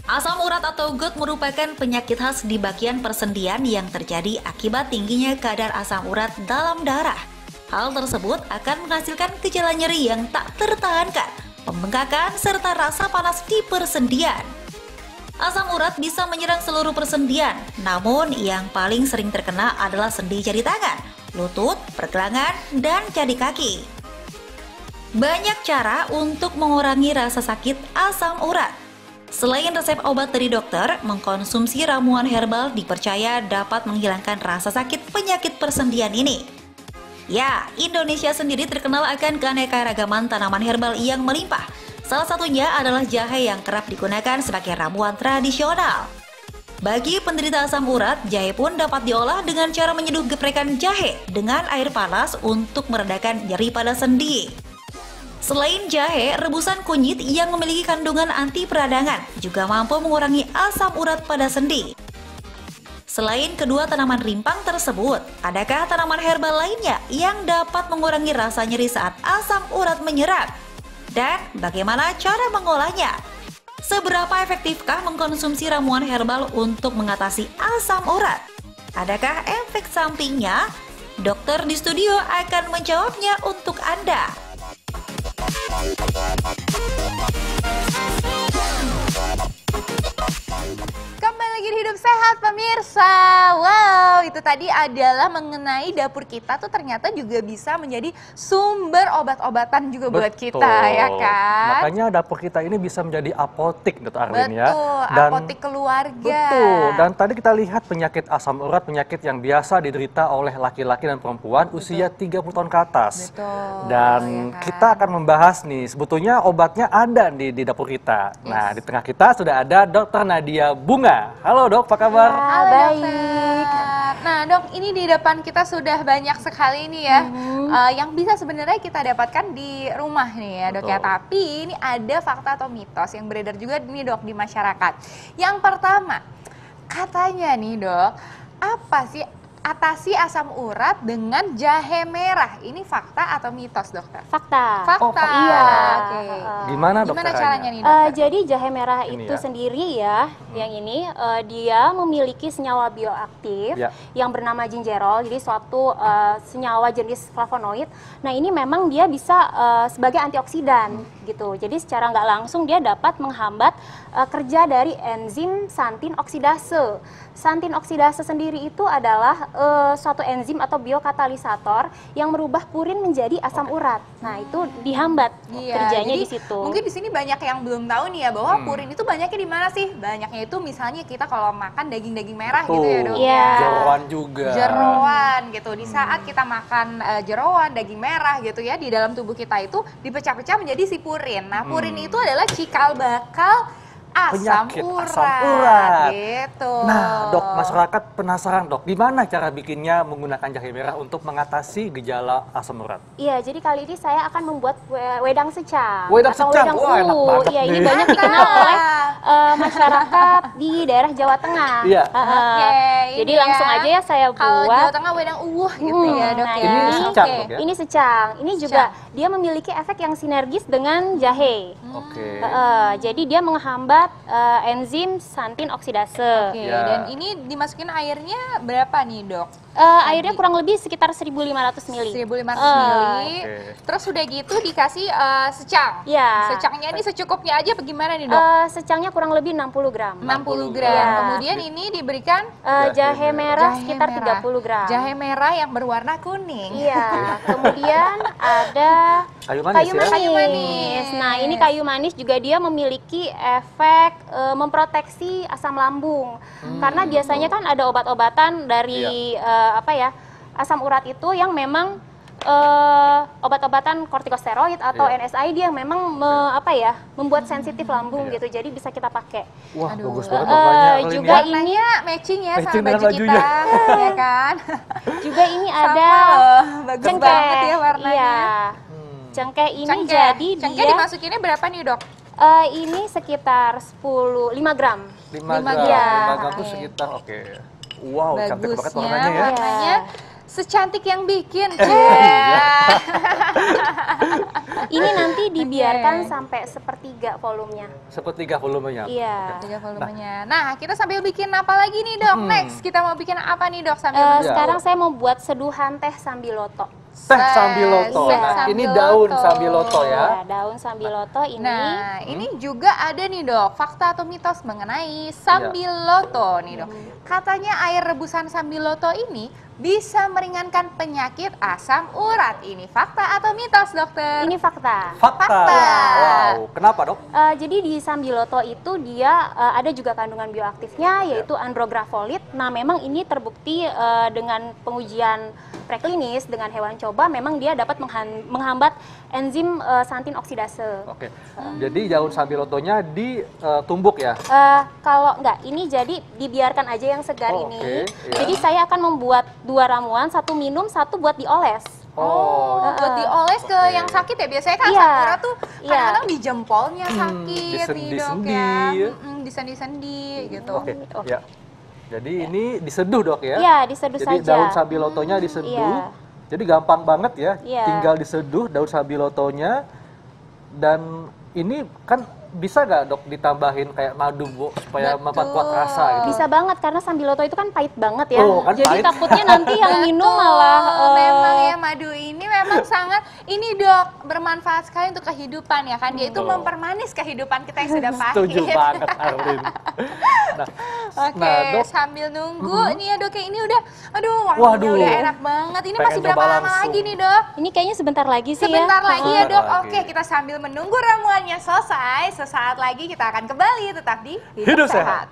Asam urat atau GERD merupakan penyakit khas di bagian persendian yang terjadi akibat tingginya kadar asam urat dalam darah. Hal tersebut akan menghasilkan gejala nyeri yang tak tertahankan, pembengkakan, serta rasa panas di persendian. Asam urat bisa menyerang seluruh persendian, namun yang paling sering terkena adalah sendi jari tangan, lutut, pergelangan, dan jari kaki. Banyak cara untuk mengurangi rasa sakit asam urat. Selain resep obat dari dokter, mengkonsumsi ramuan herbal dipercaya dapat menghilangkan rasa sakit penyakit persendian ini. Ya, Indonesia sendiri terkenal akan keanekaragaman tanaman herbal yang melimpah. Salah satunya adalah jahe yang kerap digunakan sebagai ramuan tradisional. Bagi penderita asam urat, jahe pun dapat diolah dengan cara menyeduh geprekan jahe dengan air panas untuk meredakan nyeri pada sendi. Selain jahe, rebusan kunyit yang memiliki kandungan anti peradangan juga mampu mengurangi asam urat pada sendi. Selain kedua tanaman rimpang tersebut, adakah tanaman herbal lainnya yang dapat mengurangi rasa nyeri saat asam urat menyerang? Dan bagaimana cara mengolahnya? Seberapa efektifkah mengkonsumsi ramuan herbal untuk mengatasi asam urat? Adakah efek sampingnya? Dokter di studio akan menjawabnya untuk Anda. Kembali lagi di Hidup Sehat pemirsa. Wow, itu tadi adalah mengenai dapur kita tuh ternyata juga bisa menjadi sumber obat-obatan juga buat kita, ya kan? Makanya dapur kita ini bisa menjadi apotik, Dr. Arlin, ya. Betul, apotik keluarga. Betul, dan tadi kita lihat penyakit asam urat, penyakit yang biasa diderita oleh laki-laki dan perempuan usia 30 tahun ke atas. Betul, dan ya kan? kita akan membahas nih, sebetulnya obatnya ada di dapur kita. Nah, di tengah kita sudah ada Dr. Nadia Bunga. Halo dok, apa kabar? Halo, baik. Nah dok, ini di depan kita sudah banyak sekali nih ya, yang bisa sebenarnya kita dapatkan di rumah nih ya dok ya. Tapi ini ada fakta atau mitos yang beredar juga nih dok di masyarakat. Yang pertama, katanya nih dok, apa sih atasi asam urat dengan jahe merah? Ini fakta atau mitos dokter? Fakta. Fakta. Oh, fakta. Iya. Oke. Gimana dok Gimana caranya? caranya nih dokter? Jadi jahe merah Ini itu ya. sendiri ya, yang ini dia memiliki senyawa bioaktif Ya. yang bernama gingerol, jadi suatu senyawa jenis flavonoid. Nah ini memang dia bisa sebagai antioksidan gitu. Jadi secara nggak langsung dia dapat menghambat kerja dari enzim santin oksidase. Santin oksidase sendiri itu adalah suatu enzim atau biokatalisator yang merubah purin menjadi asam urat. Nah itu dihambat kerjanya jadi di situ. Mungkin di sini banyak yang belum tahu nih ya bahwa purin itu banyaknya di mana sih? Banyaknya itu misalnya kita kalau makan daging-daging merah gitu ya dok. Iya. Jeroan juga. Jeroan gitu. Di saat kita makan jeroan, daging merah gitu ya, di dalam tubuh kita itu dipecah-pecah menjadi si purin. Nah purin itu adalah cikal bakal asam Penyakit urat. asam urat. Gitu. Nah, dok, masyarakat penasaran, dok, gimana cara bikinnya menggunakan jahe merah untuk mengatasi gejala asam urat? Iya, jadi kali ini saya akan membuat wedang secang. Wedang atau secang? wedang Wah, enak uwu. banget Iya, ini nih. banyak dikenal oleh masyarakat di daerah Jawa Tengah. Iya. Oke, Jadi ini langsung ya. aja ya saya Kalau buat. Jawa Tengah wedang uwuh gitu ya dok Nah, ya. Ini secang, Oke. dok, ya? Ini secang. Ini juga dia memiliki efek yang sinergis dengan jahe. Oke. Jadi dia menghambat enzim santin oksidase. Oke, Ya. dan ini dimasukin airnya berapa nih dok? Airnya kurang lebih sekitar 1.500 ml. 1.500 ml. Oke. Terus udah gitu dikasih secang. Ya. Secangnya ini secukupnya aja bagaimana nih dok? Secangnya kurang lebih 60 gram. 60 gram. Iya. Kemudian ini diberikan Jahe merah jahe sekitar merah. 30 gram. Jahe merah yang berwarna kuning. Iya. Kemudian ada Kayu manis ya? Kayu manis. Nah, ini kayu manis juga dia memiliki efek memproteksi asam lambung. Karena biasanya kan ada obat-obatan dari asam urat itu yang memang obat-obatan kortikosteroid atau Iya. NSAID yang memang membuat sensitif lambung gitu. Jadi bisa kita pakai. Wah, Aduh. bagus banget warnanya. Arlin, juga ya. ini Warnanya matching ya Matching sama dengan baju bajunya. kita, ya kan? Juga ini Sama ada loh, bagus cengkeh. banget ya warnanya. Iya. Hmm. Cengkeh ini Cengkeh. jadi Cengkeh dia dimasukinnya berapa nih, Dok? ini sekitar 5 gram. 5 5 gram. gram. 5 gram tuh Oke. sekitar, oke. Wow, cantik banget Bagusnya warnanya ya. warnanya secantik yang bikin. Ini nanti dibiarkan Oke. sampai sepertiga volumenya. Sepertiga volumenya. Iya. Tiga volumenya. Nah, kita sambil bikin apa lagi nih, Dok? Next, kita mau bikin apa nih, Dok? Sambil Iya. Sekarang saya mau buat seduhan teh sambiloto. Teh sambiloto. Teh Nah, ini sambiloto. daun sambiloto ya. Ya, daun sambiloto ini. Nah, ini juga ada nih, Dok, fakta atau mitos mengenai sambiloto nih, Dok. Katanya air rebusan sambiloto ini bisa meringankan penyakit asam urat. Ini fakta atau mitos, Dokter? Ini fakta. Fakta. Wow, kenapa dok? Jadi di sambiloto itu dia ada juga kandungan bioaktifnya yaitu andrografolit. Nah, memang ini terbukti dengan pengujian preklinis dengan hewan coba memang dia dapat menghambat enzim santin oksidase. Oke, jadi daun sambilotonya ditumbuk ya? Kalau enggak, ini jadi dibiarkan aja yang segar Oh, ini. oke, iya. Jadi saya akan membuat 2 ramuan, 1 minum, 1 buat dioles. Oh, buat dioles ke Oke. yang sakit ya. Biasanya kan Iya. asam urat tuh Iya. kadang-kadang di jempolnya sakit nih, Dok disendi-sendi ya. ya. Disendi-sendi gitu. Oke, Oke. ya. Jadi ini diseduh dok ya? Iya, diseduh Jadi saja. daun sambilotonya diseduh. Iya. Jadi gampang banget ya, Iya. tinggal diseduh daun sambilotonya. Dan ini kan bisa nggak dok ditambahin kayak madu Bu, supaya Betul. memperkuat rasa gitu? Bisa banget karena sambiloto itu kan pahit banget ya. Oh, kan Jadi pahit. takutnya nanti yang minum Betul. malah memang ya madu ini memang sangat ini, Dok, bermanfaat sekali untuk kehidupan ya kan. Dia itu Betul. mempermanis kehidupan kita yang sudah pahit. Setuju banget Arlin. Nah, Oke, nah, Dok, sambil nunggu nih ya, Dok, ya ini udah aduh wanginya Waduh. udah enak banget. Ini Pengen masih berapa coba lama langsung. lagi nih, Dok? ini kayaknya sebentar lagi sih Sebentar ya. lagi ya, Sebentar Dok. lagi. Oke, kita sambil menunggu ramuannya selesai. Sesaat lagi kita akan kembali tetap di Hidup Sehat.